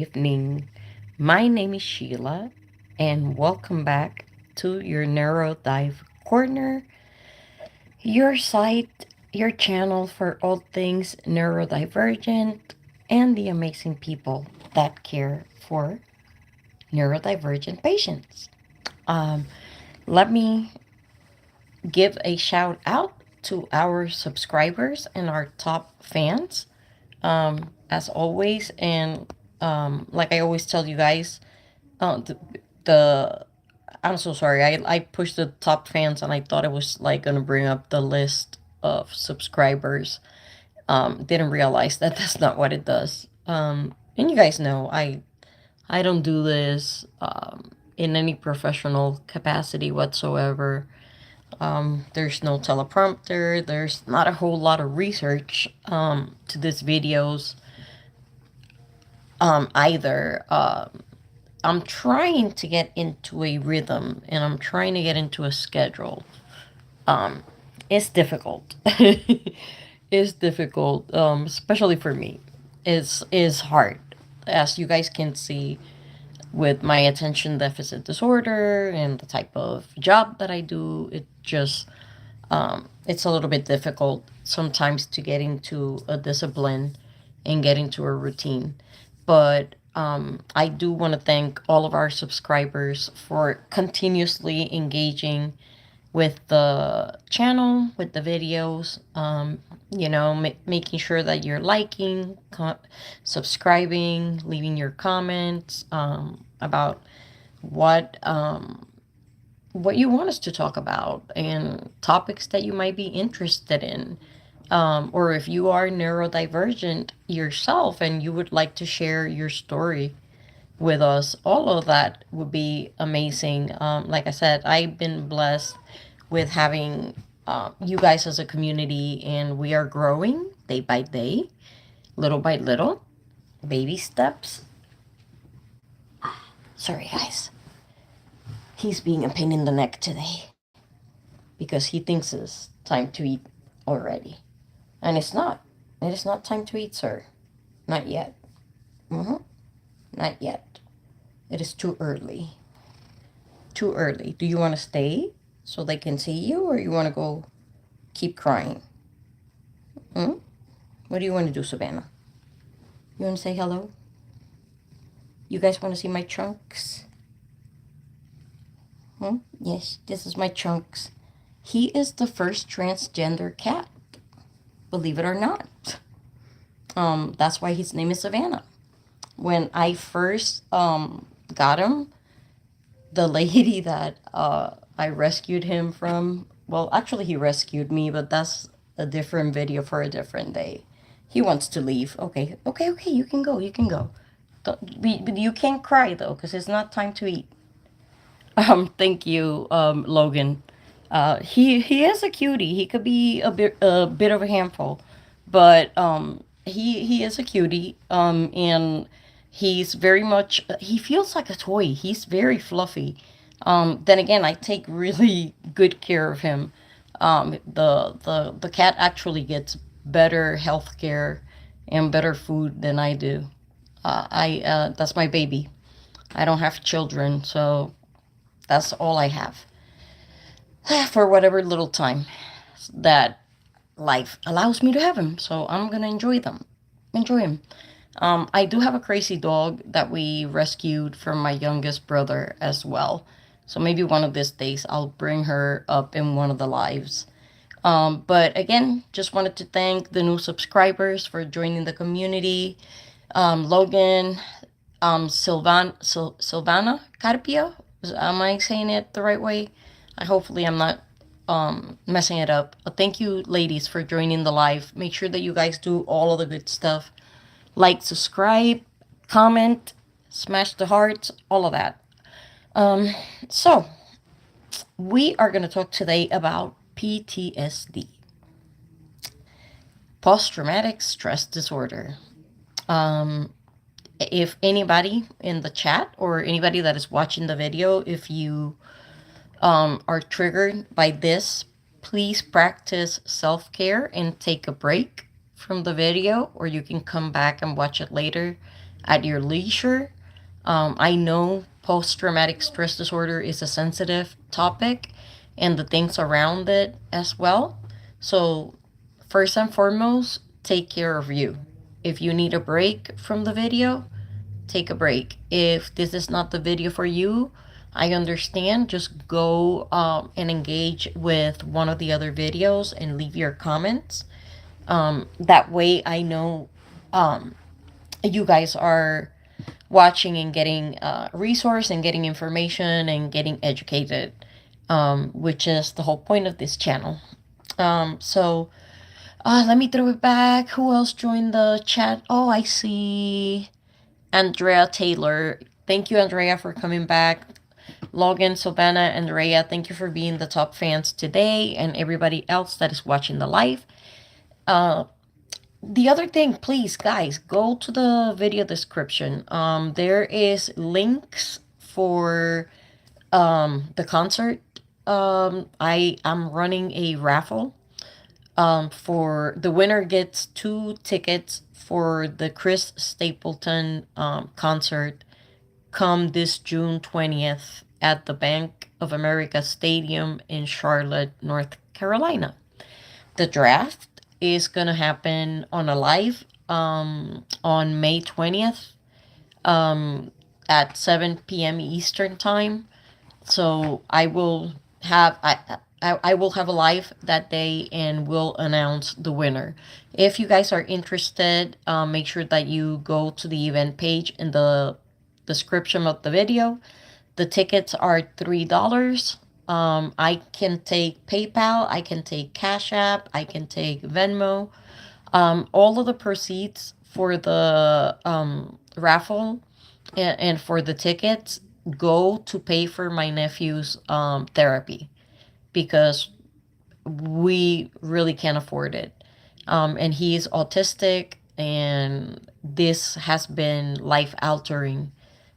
evening. My name is Sheila, and welcome back to your Neuro Dive Corner, your site, your channel for all things neurodivergent and the amazing people that care for neurodivergent patients. Um, Let me give a shout out to our subscribers and our top fans, as always. And like I always tell you guys, the I'm so sorry. I pushed the top fans and I thought it was like gonna bring up the list of subscribers. Didn't realize that that's not what it does. And you guys know I don't do this in any professional capacity whatsoever. There's no teleprompter. There's not a whole lot of research to these videos either. I'm trying to get into a rhythm and I'm trying to get into a schedule. It's difficult. It's difficult, especially for me. It's hard, as you guys can see with my attention deficit disorder and the type of job that I do. It's a little bit difficult sometimes to get into a discipline and get into a routine. But I do want to thank all of our subscribers for continuously engaging with the channel, with the videos, making sure that you're liking, subscribing, leaving your comments about what what you want us to talk about and topics that you might be interested in. Or if you are neurodivergent yourself and you would like to share your story with us, all of that would be amazing. Like I said, I've been blessed with having you guys as a community, and we are growing day by day, little by little, baby steps. Sorry, guys. He's being a pain in the neck today because he thinks it's time to eat already. And it's not. It is not time to eat, sir. Not yet. Not yet. It is too early. Too early. Do you want to stay so they can see you, or you want to go keep crying? What do you want to do, Savannah? You want to say hello? You guys want to see my chunks? Yes, this is my chunks. He is the first transgender cat, believe it or not. That's why his name is Savannah. When I first got him, the lady that I rescued him from, well, actually he rescued me, but that's a different video for a different day. He wants to leave. Okay, you can go, you can go. But you can't cry though, because it's not time to eat. Thank you, Logan. He is a cutie. He could be a bit of a handful, but he is a cutie. And he's very much, he feels like a toy. He's very fluffy. Then again, I take really good care of him. The cat actually gets better health care and better food than I do. I That's my baby. I don't have children, so that's all I have for whatever little time that life allows me to have him. So I'm gonna enjoy him. I do have a crazy dog that we rescued from my youngest brother as well. So maybe one of these days I'll bring her up in one of the lives. But again, just wanted to thank the new subscribers for joining the community. Logan, Silvana Carpio. Am I saying it the right way? Hopefully I'm not messing it up. Thank you, ladies, for joining the live. Make sure that you guys do all of the good stuff. Like, subscribe, comment, smash the hearts, all of that. So, we are going to talk today about PTSD, post-traumatic stress disorder. If anybody in the chat or anybody that is watching the video, if you are triggered by this, please practice self-care and take a break from the video, or you can come back and watch it later at your leisure. I know post-traumatic stress disorder is a sensitive topic and the things around it as well. So, first and foremost, take care of you. If you need a break from the video, take a break. If this is not the video for you, I understand. Just go and engage with one of the other videos and leave your comments. That way, I know you guys are watching and getting resource and getting information and getting educated, which is the whole point of this channel. So let me throw it back. Who else joined the chat? Oh, I see Andrea Taylor. Thank you, Andrea, for coming back. Logan, Savannah, Andrea, thank you for being the top fans today, and everybody else that is watching the live. The other thing, please, guys, go to the video description. There is links for the concert. I am running a raffle. For the winner gets 2 tickets for the Chris Stapleton concert come this June 20th at the Bank of America Stadium in Charlotte, North Carolina. The draft is going to happen on a live on May 20th at 7 p.m. Eastern time. So I will have I will have a live that day and will announce the winner. If you guys are interested, make sure that you go to the event page in the description of the video. The tickets are $3. I can take PayPal, I can take Cash App, I can take Venmo. All of the proceeds for the raffle and for the tickets go to pay for my nephew's therapy, because we really can't afford it. And he's autistic, and this has been life altering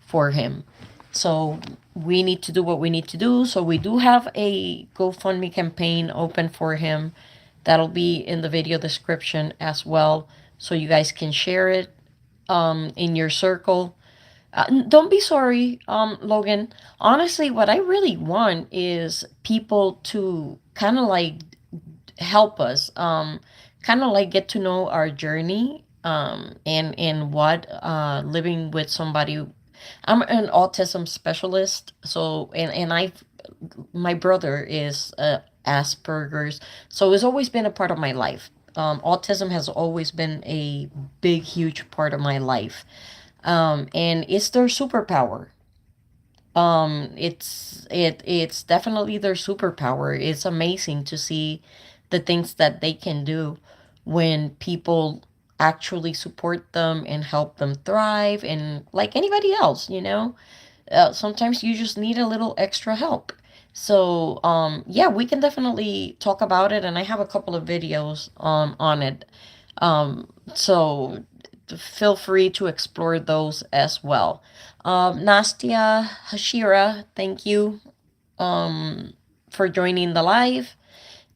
for him. So we need to do what we need to do. So we do have a GoFundMe campaign open for him. That'll be in the video description as well, so you guys can share it in your circle. Don't be sorry, Logan. Honestly, what I really want is people to kind of like help us, kind of like get to know our journey, and what living with somebody. I'm an autism specialist, so and my brother is Asperger's, so it's always been a part of my life. Autism has always been a big, huge part of my life, and it's their superpower. It's definitely their superpower. It's amazing to see the things that they can do when people actually support them and help them thrive, and like anybody else, sometimes you just need a little extra help. So yeah, we can definitely talk about it, and I have a couple of videos on it. So feel free to explore those as well. Nastia Hashira, thank you for joining the live.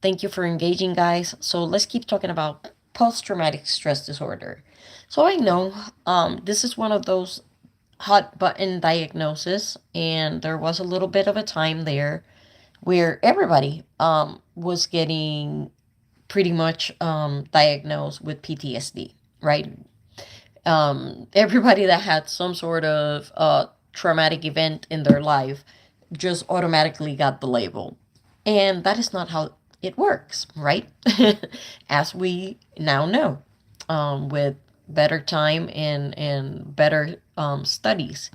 Thank you for engaging, guys. So let's keep talking about post-traumatic stress disorder. So I know this is one of those hot button diagnoses, and there was a little bit of a time there where everybody was getting pretty much diagnosed with PTSD, right? Everybody that had some sort of traumatic event in their life just automatically got the label. And that is not how it works, right? As we now know, with better time and better studies.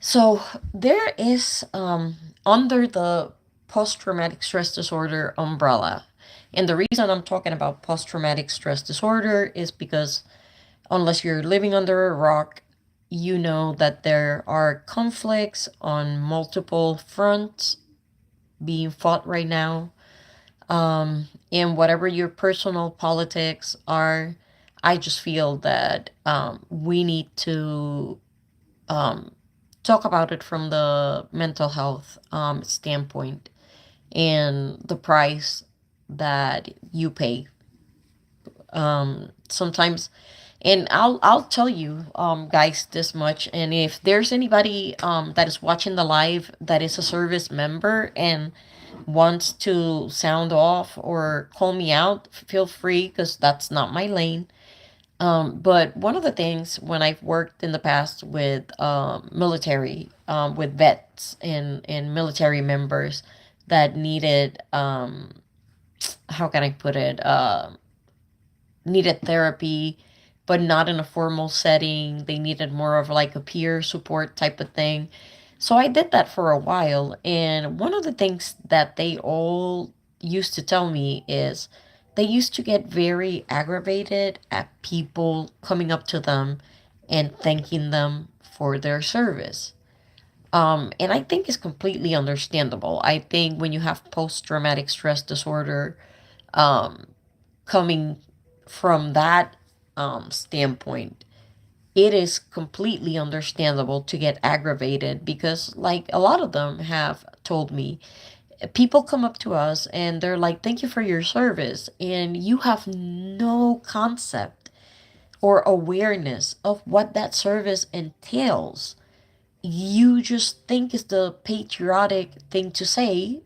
So there is, under the post-traumatic stress disorder umbrella, and the reason I'm talking about post-traumatic stress disorder is because unless you're living under a rock, you know that there are conflicts on multiple fronts being fought right now. And whatever your personal politics are, I just feel that we need to talk about it from the mental health standpoint, and the price that you pay. Sometimes, And I'll tell you, guys, this much. And if there's anybody that is watching the live that is a service member and wants to sound off or call me out, feel free, because that's not my lane. But one of the things when I've worked in the past with military, with vets and military members that needed, how can I put it, needed therapy, but not in a formal setting. They needed more of like a peer support type of thing. So I did that for a while. And one of the things that they all used to tell me is they used to get very aggravated at people coming up to them and thanking them for their service. And I think it's completely understandable. I think when you have post traumatic stress disorder, um, coming from that standpoint, it is completely understandable to get aggravated because, like, a lot of them have told me, people come up to us and they're like, thank you for your service. And you have no concept or awareness of what that service entails. You just think it's the patriotic thing to say,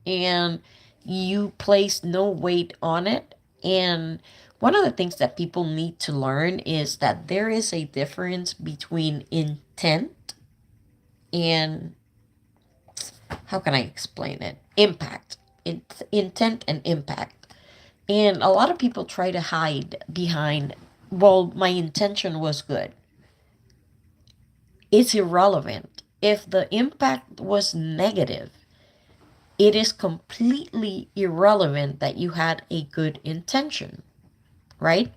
and you place no weight on it. And one of the things that people need to learn is that there is a difference between intent and, how can I explain it? Impact. Intent and impact. And a lot of people try to hide behind, well, my intention was good. It's irrelevant. If the impact was negative, it is completely irrelevant that you had a good intention, right?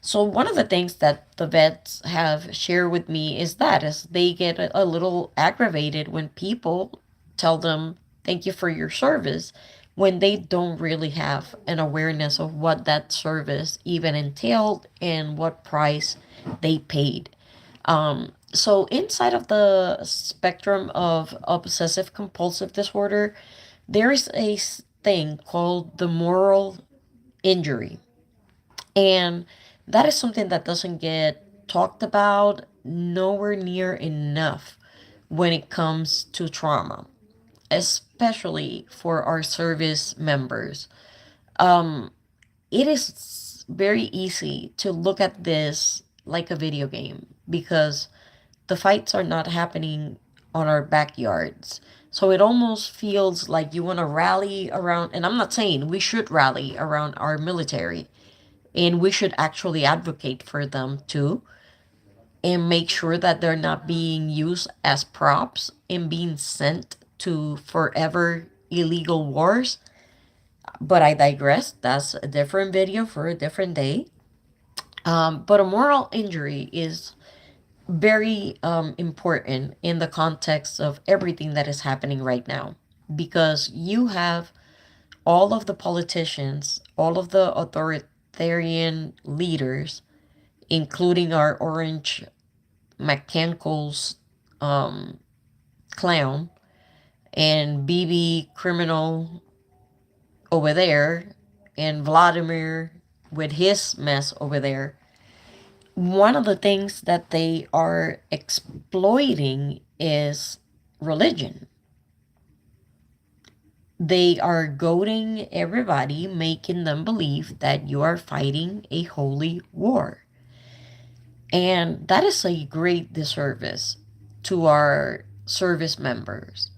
So one of the things that the vets have shared with me is that is they get a little aggravated when people tell them thank you for your service when they don't really have an awareness of what that service even entailed and what price they paid. So inside of the spectrum of obsessive compulsive disorder, there is a thing called the moral injury. And that is something that doesn't get talked about nowhere near enough when it comes to trauma, especially for our service members. Um, it is very easy to look at this like a video game because the fights are not happening on our backyards. So it almost feels like you want to rally around, and I'm not saying we should rally around our military, and we should actually advocate for them too and make sure that they're not being used as props and being sent to forever illegal wars. But I digress. That's a different video for a different day. But a moral injury is very important in the context of everything that is happening right now because you have all of the politicians, all of the authoritarian leaders, including our orange mechanicals um, clown and BB criminal over there and Vladimir with his mess over there. One of the things that they are exploiting is religion. They are goading everybody, making them believe that you are fighting a holy war. And that is a great disservice to our service members.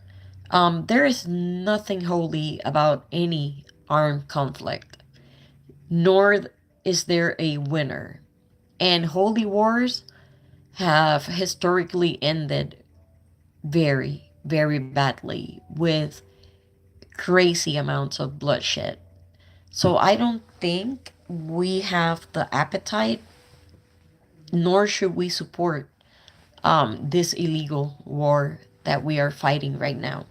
There is nothing holy about any armed conflict, nor is there a winner. And holy wars have historically ended very, very badly with crazy amounts of bloodshed. So I don't think we have the appetite, nor should we support this illegal war that we are fighting right now.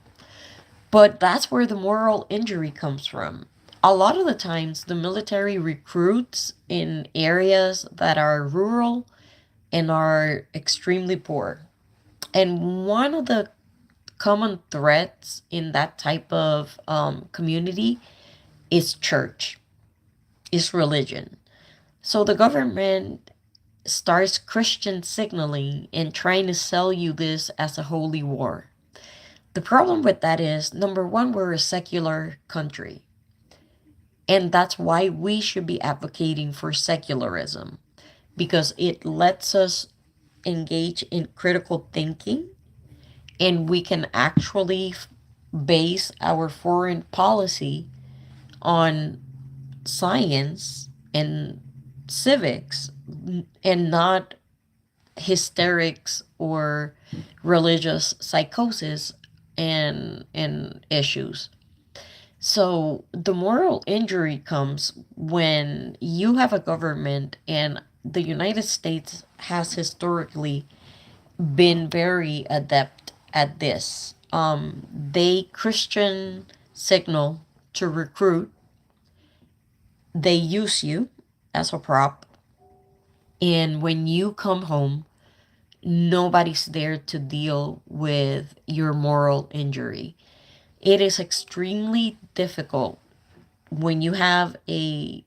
But that's where the moral injury comes from. A lot of the times, the military recruits in areas that are rural and are extremely poor. And one of the common threats in that type of community is church, is religion. So the government starts Christian signaling and trying to sell you this as a holy war. The problem with that is, number one, we're a secular country. And that's why we should be advocating for secularism, because it lets us engage in critical thinking, and we can actually base our foreign policy on science and civics, and not hysterics or religious psychosis and issues. So the moral injury comes when you have a government, and the United States has historically been very adept at this. They Christian signal to recruit. They use you as a prop, and when you come home, nobody's there to deal with your moral injury. It is extremely difficult when you have a.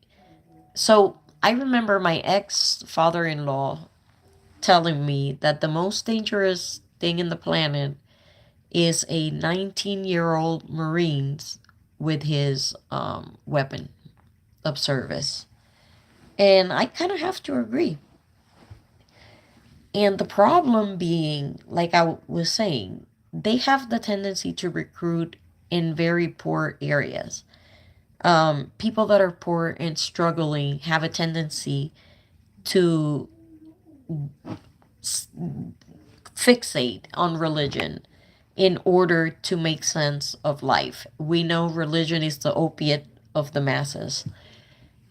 So I remember my ex father in law telling me that the most dangerous thing in the planet is a 19-year-old Marines with his weapon of service. And I kind of have to agree. And the problem being, like I was saying, they have the tendency to recruit in very poor areas. People that are poor and struggling have a tendency to fixate on religion in order to make sense of life. We know religion is the opiate of the masses.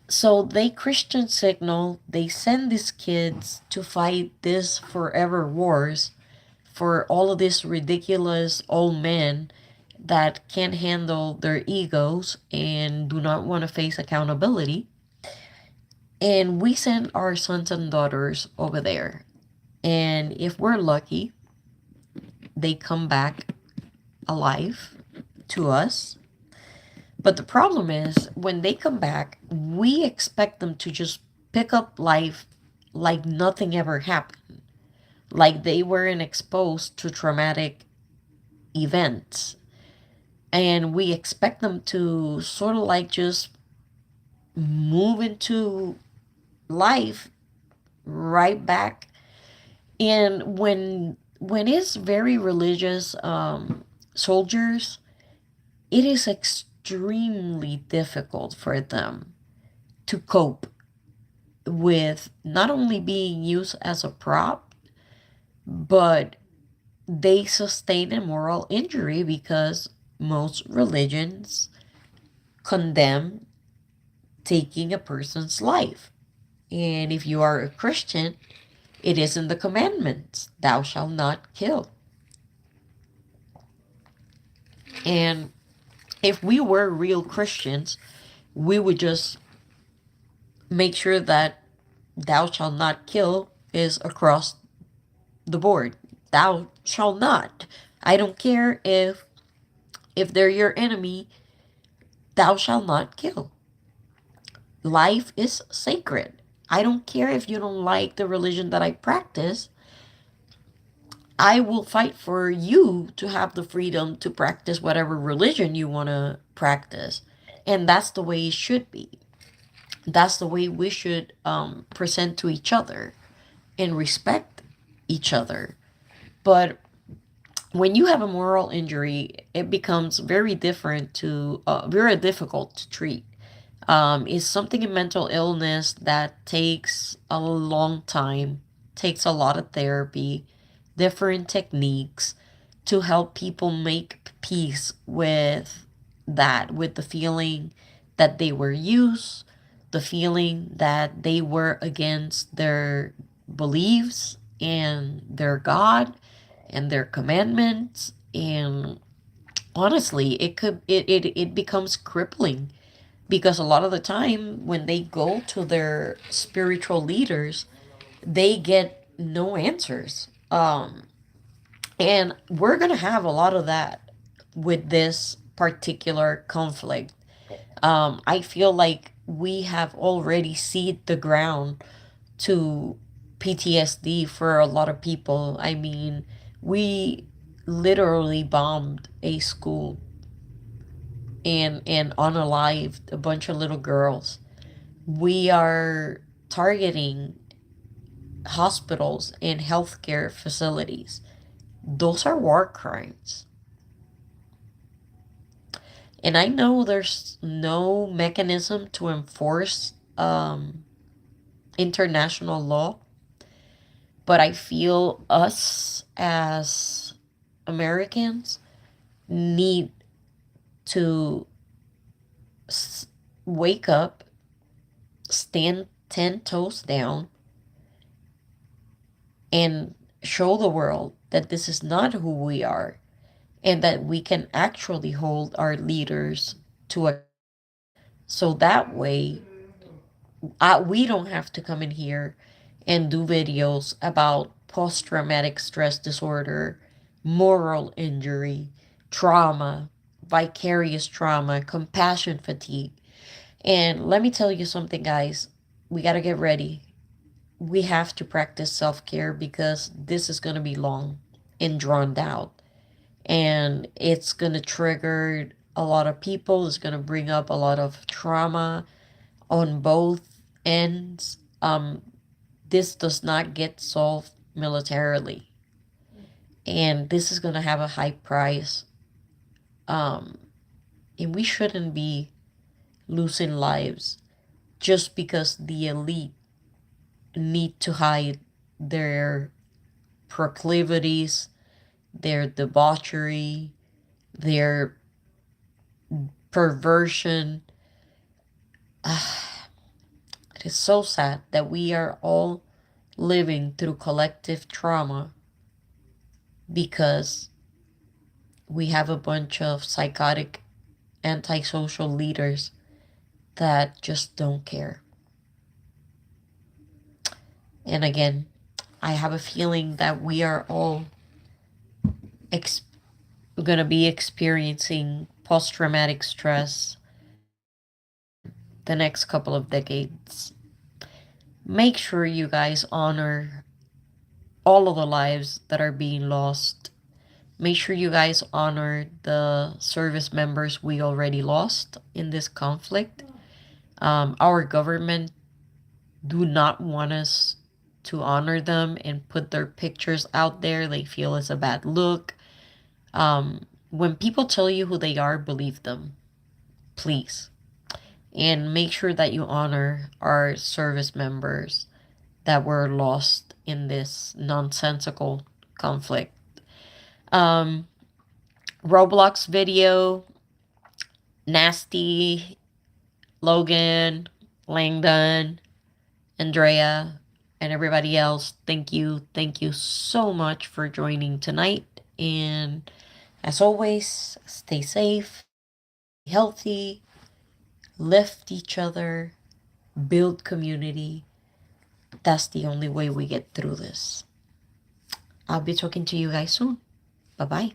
So they Christian signal, they send these kids to fight this forever wars for all of these ridiculous old men that can't handle their egos and do not want to face accountability. And we send our sons and daughters over there. And if we're lucky, they come back alive to us. But the problem is, when they come back, we expect them to just pick up life like nothing ever happened, like they weren't exposed to traumatic events. And we expect them to sort of like just move into life right back. And when it's very religious soldiers, it is extremely difficult for them to cope with not only being used as a prop, but they sustain a moral injury because most religions condemn taking a person's life. And if you are a Christian, it is in the commandments, thou shalt not kill. And if we were real Christians, we would just make sure that thou shalt not kill is across the board. Thou shalt not. I don't care if they're your enemy, thou shalt not kill. Life is sacred. I don't care if you don't like the religion that I practice. I will fight for you to have the freedom to practice whatever religion you want to practice. And that's the way it should be. That's the way we should present to each other and respect each other. But when you have a moral injury, it becomes very very difficult to treat. It's something in mental illness that takes a long time, takes a lot of therapy, different techniques to help people make peace with that, with the feeling that they were used, the feeling that they were against their beliefs and their God and their commandments. And honestly, it becomes crippling, because a lot of the time when they go to their spiritual leaders, they get no answers. And we're going to have a lot of that with this particular conflict. I feel like we have already seeded the ground to PTSD for a lot of people. I mean, we literally bombed a school and unalived a bunch of little girls. We are targeting hospitals and healthcare facilities. Those are war crimes. And I know there's no mechanism to enforce international law, but I feel us as Americans need to wake up, stand 10 toes down, and show the world that this is not who we are and that we can actually hold our leaders to a so that way we don't have to come in here and do videos about post-traumatic stress disorder, moral injury, trauma, vicarious trauma, compassion fatigue. And let me tell you something, guys. We got to get ready. We have to practice self-care because this is going to be long and drawn out. And it's going to trigger a lot of people. It's going to bring up a lot of trauma on both ends. This does not get solved militarily. And this is going to have a high price. Um, and we shouldn't be losing lives just because the elite need to hide their proclivities, their debauchery, their perversion. It is so sad that we are all living through collective trauma because we have a bunch of psychotic antisocial leaders that just don't care. And again, I have a feeling that we are all going to be experiencing post-traumatic stress the next couple of decades. Make sure you guys honor all of the lives that are being lost. Make sure you guys honor the service members we already lost in this conflict. Our government do not want us to honor them and put their pictures out there. They feel it's a bad look. When people tell you who they are, believe them, please. And make sure that you honor our service members that were lost in this nonsensical conflict. Roblox video, Nasty, Logan, Langdon, Andrea, and everybody else, thank you. Thank you so much for joining tonight. And as always, stay safe, healthy, lift each other, build community. That's the only way we get through this. I'll be talking to you guys soon. Bye bye.